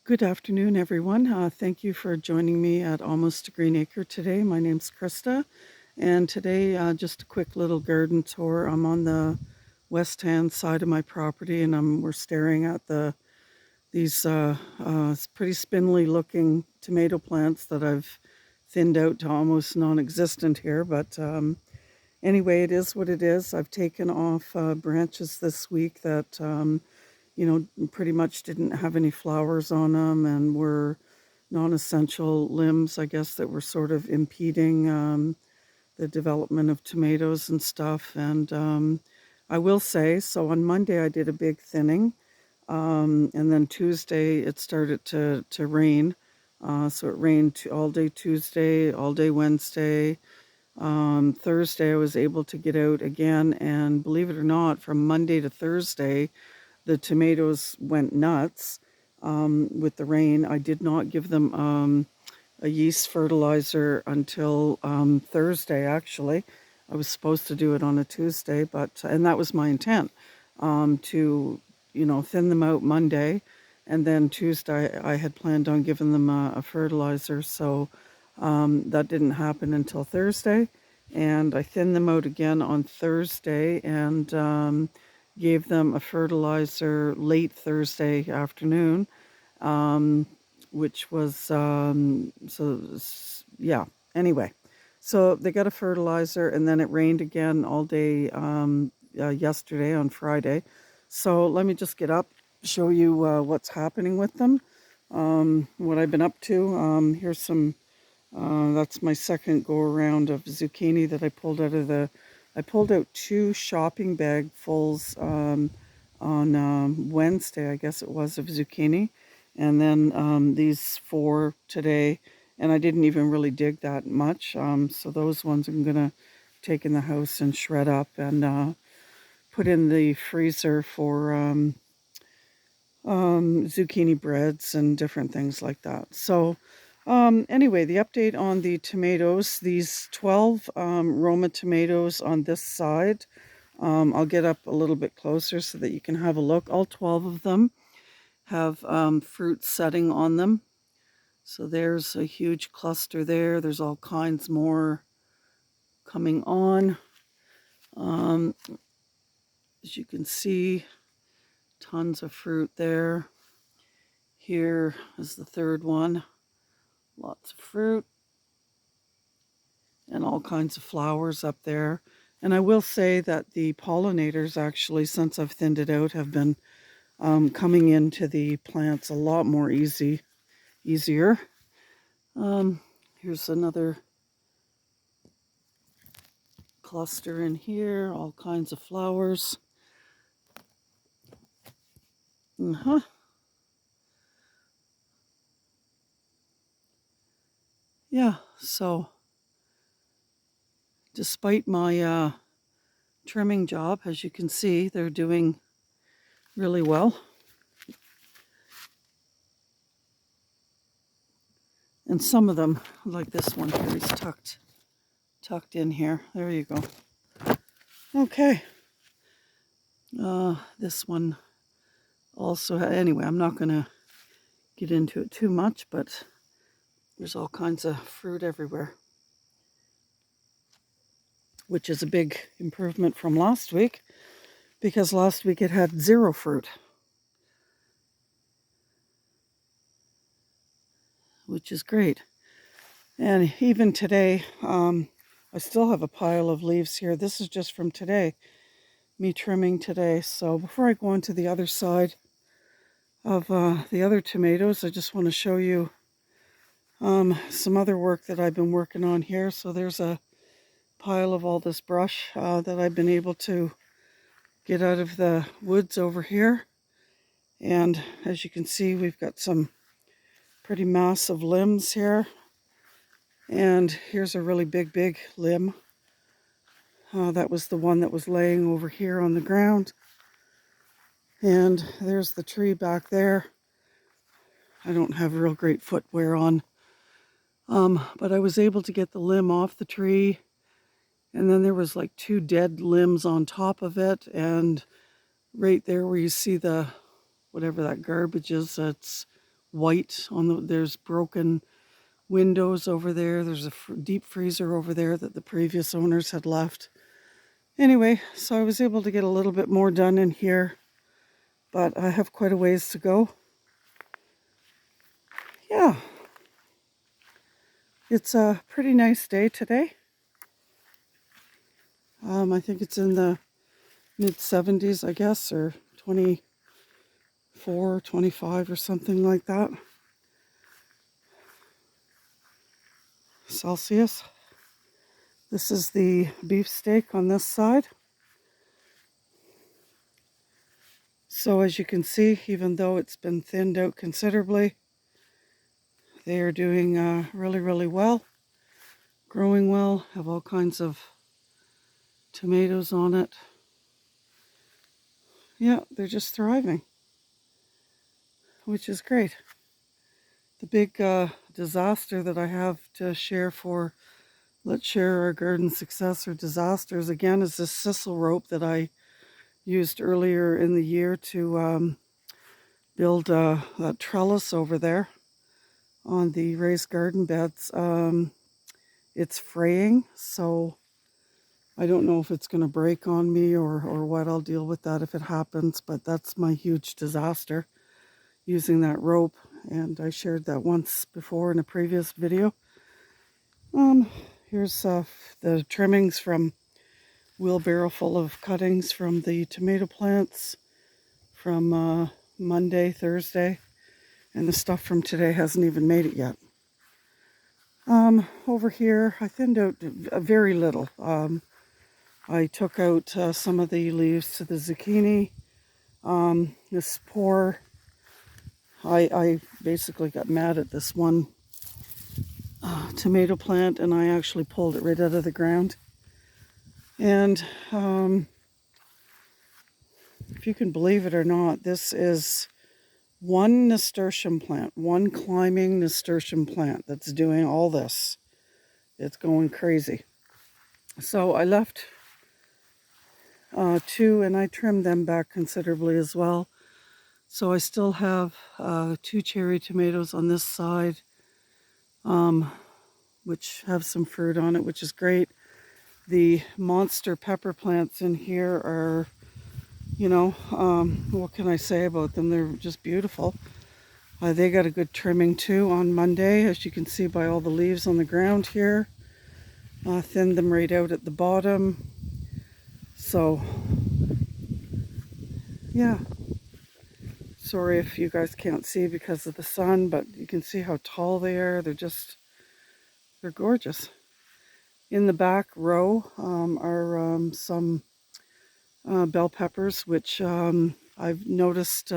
Good afternoon, everyone. Thank you for joining me at Almost a Green Acre today. My name's Krista, and today just a quick little garden tour. I'm on the west-hand side of my property, and we're staring at these pretty spindly-looking tomato plants that I've thinned out to almost non-existent here. But anyway, it is what it is. I've taken off branches this week that pretty much didn't have any flowers on them and were non-essential limbs, I guess, that were sort of impeding the development of tomatoes and stuff. And I will say, so on Monday I did a big thinning, and then Tuesday it started to rain. So it rained all day Tuesday, all day Wednesday. Thursday I was able to get out again, and believe it or not, from Monday to Thursday, the tomatoes went nuts with the rain. I did not give them a yeast fertilizer until Thursday, actually. I was supposed to do it on a Tuesday, and that was my intent, to, thin them out Monday. And then Tuesday, I had planned on giving them a fertilizer. So that didn't happen until Thursday. And I thinned them out again on Thursday and gave them a fertilizer late Thursday afternoon, which was, yeah, anyway. So they got a fertilizer, and then it rained again all day yesterday on Friday. So let me just get up, show you what's happening with them, what I've been up to. Here's some, that's my second go around of zucchini that I pulled out of I pulled out 2 shopping bag fulls on Wednesday, I guess it was, of zucchini. And then these 4 today, and I didn't even really dig that much. So those ones I'm going to take in the house and shred up and put in the freezer for zucchini breads and different things like that. So anyway, the update on the tomatoes, these 12 Roma tomatoes on this side, I'll get up a little bit closer so that you can have a look. All 12 of them have fruit setting on them. So there's a huge cluster there. There's all kinds more coming on. As you can see, tons of fruit there. Here is the third one. Lots of fruit and all kinds of flowers up there. And I will say that the pollinators actually, since I've thinned it out, have been coming into the plants a lot more easier. Here's another cluster in here, all kinds of flowers. Yeah, so despite my trimming job, as you can see, they're doing really well. And some of them, like this one here, is tucked in here. There you go. Okay. This one also, anyway, I'm not going to get into it too much, but there's all kinds of fruit everywhere, which is a big improvement from last week, because last week it had 0 fruit, which is great. And even today, I still have a pile of leaves here. This is just from today, me trimming today. So before I go on to the other side of the other tomatoes, I just want to show you some other work that I've been working on here. So there's a pile of all this brush that I've been able to get out of the woods over here. And as you can see, we've got some pretty massive limbs here. And here's a really big limb. That was the one that was laying over here on the ground. And there's the tree back there. I don't have real great footwear on. But I was able to get the limb off the tree. And then there was like 2 dead limbs on top of it. And right there where you see the, whatever that garbage is, that's white on there's broken windows over there. There's a deep freezer over there that the previous owners had left. Anyway, so I was able to get a little bit more done in here, but I have quite a ways to go. Yeah, it's a pretty nice day today. I think it's in the mid-70s, I guess, or 24, 25 or something like that. Celsius. This is the beefsteak on this side. So as you can see, even though it's been thinned out considerably, they are doing really, really well. Growing well, have all kinds of tomatoes on it. Yeah, they're just thriving, which is great. The big disaster that I have to share for Let's Share Our Garden Success or Disasters again is this Sisal rope that I used earlier in the year to build that trellis over there on the raised garden beds. It's fraying, so I don't know if it's going to break on me or what. I'll deal with that if it happens, but that's my huge disaster using that rope, and I shared that once before in a previous video. Here's the trimmings from wheelbarrow full of cuttings from the tomato plants from Monday, Thursday, and the stuff from today hasn't even made it yet. Over here, I thinned out very little. I took out some of the leaves to the zucchini. This poor, I basically got mad at this one tomato plant, and I actually pulled it right out of the ground. And if you can believe it or not, this is one nasturtium plant, one climbing nasturtium plant that's doing all this. It's going crazy. So I left two, and I trimmed them back considerably as well. So I still have 2 cherry tomatoes on this side, which have some fruit on it, which is great. The monster pepper plants in here are, what can I say about them? They're just beautiful. They got a good trimming too on Monday, as you can see by all the leaves on the ground here. Thinned them right out at the bottom. So, yeah. Sorry if you guys can't see because of the sun, but you can see how tall they are. They're gorgeous. In the back row are some bell peppers, which I've noticed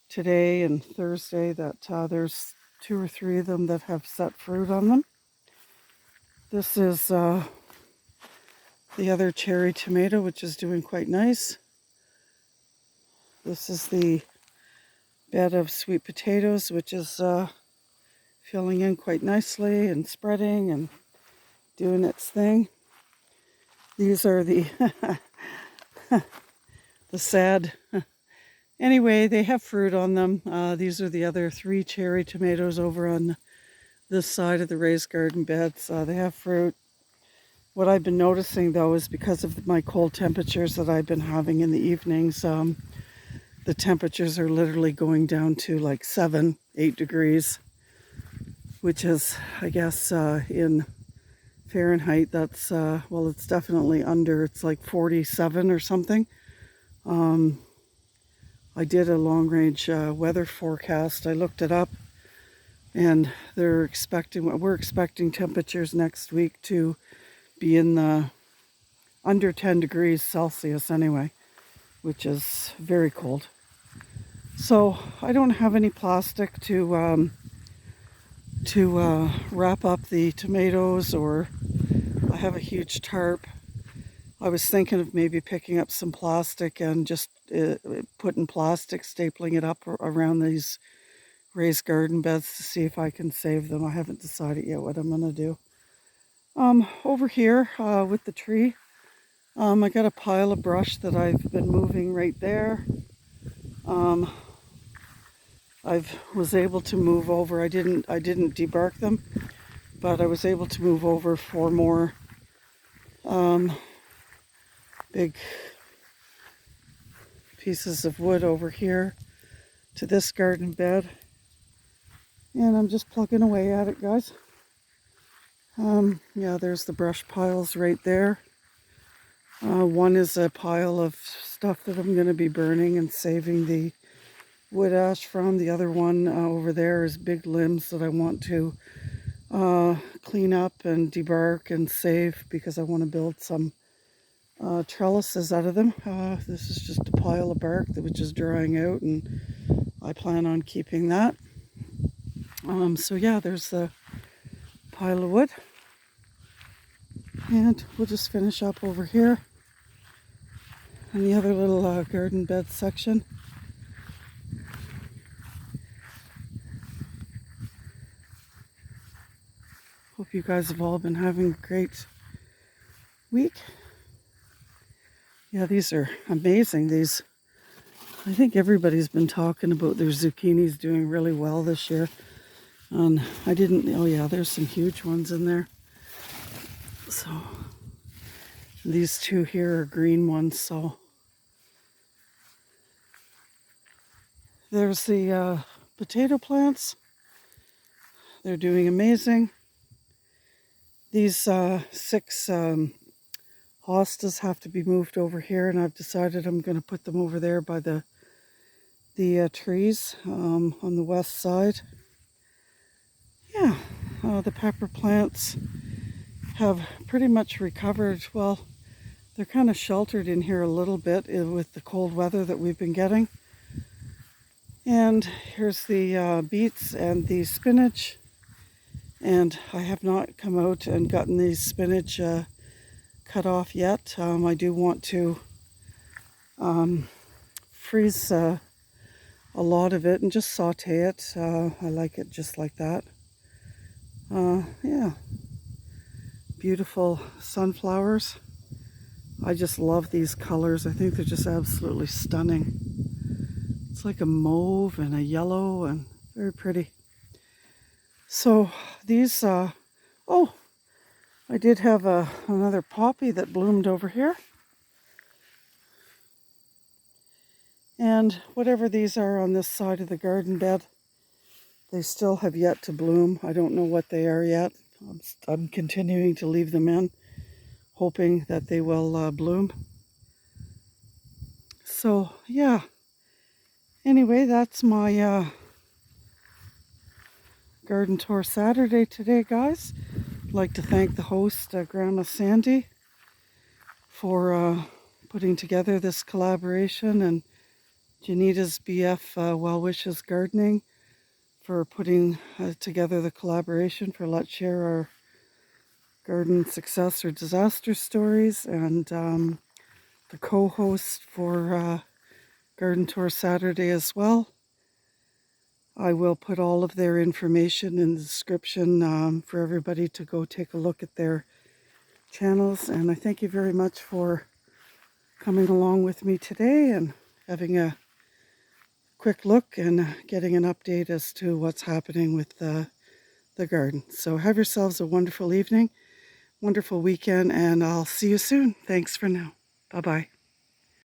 today and Thursday that there's 2 or 3 of them that have set fruit on them. This is the other cherry tomato, which is doing quite nice. This is the bed of sweet potatoes, which is filling in quite nicely and spreading and doing its thing. These are the the sad. Anyway, they have fruit on them. These are the other 3 cherry tomatoes over on this side of the raised garden beds. They have fruit. What I've been noticing though is because of my cold temperatures that I've been having in the evenings, the temperatures are literally going down to like 7, 8 degrees, which is, I guess, in Fahrenheit, that's, well, it's definitely under, it's like 47 or something. I did a long-range weather forecast. I looked it up, and we're expecting temperatures next week to be in the under 10 degrees Celsius anyway, which is very cold. So I don't have any plastic to wrap up the tomatoes, or I have a huge tarp. I was thinking of maybe picking up some plastic and just putting plastic, stapling it up around these raised garden beds to see if I can save them. I haven't decided yet what I'm going to do. Over here with the tree, I got a pile of brush that I've been moving right there. I was able to move over. I didn't debark them, but I was able to move over 4 more big pieces of wood over here to this garden bed. And I'm just plugging away at it, guys. Yeah, there's the brush piles right there. One is a pile of stuff that I'm going to be burning and saving the wood ash from. The other one over there is big limbs that I want to clean up and debark and save because I want to build some trellises out of them. This is just a pile of bark that was just drying out, and I plan on keeping that. So yeah, there's the pile of wood. And we'll just finish up over here in the other little garden bed section. Hope you guys have all been having a great week. Yeah, these are amazing. These, I think everybody's been talking about their zucchinis doing really well this year. And I didn't, oh yeah, there's some huge ones in there. So these two here are green ones, so there's the potato plants. They're doing amazing. These 6 hostas have to be moved over here, and I've decided I'm going to put them over there by the trees on the west side. Yeah, the pepper plants have pretty much recovered. Well, they're kind of sheltered in here a little bit with the cold weather that we've been getting. And here's the beets and the spinach. And I have not come out and gotten the spinach cut off yet. I do want to freeze a lot of it and just saute it. I like it just like that. Yeah, beautiful sunflowers. I just love these colors. I think they're just absolutely stunning. It's like a mauve and a yellow and very pretty. So these, oh, I did have another poppy that bloomed over here. And whatever these are on this side of the garden bed, they still have yet to bloom. I don't know what they are yet. I'm continuing to leave them in, hoping that they will bloom. So yeah, anyway, that's my garden tour Saturday today, guys. I'd like to thank the host, Grandma Sandy, for putting together this collaboration, and Janita's BF Well Wishes Gardening for putting together the collaboration for Let's Share Our Garden Success or Disaster Stories, and the co-host for Garden Tour Saturday as well. I will put all of their information in the description for everybody to go take a look at their channels. And I thank you very much for coming along with me today and having a quick look and getting an update as to what's happening with the garden. So have yourselves a wonderful evening, wonderful weekend, and I'll see you soon. Thanks for now. Bye-bye.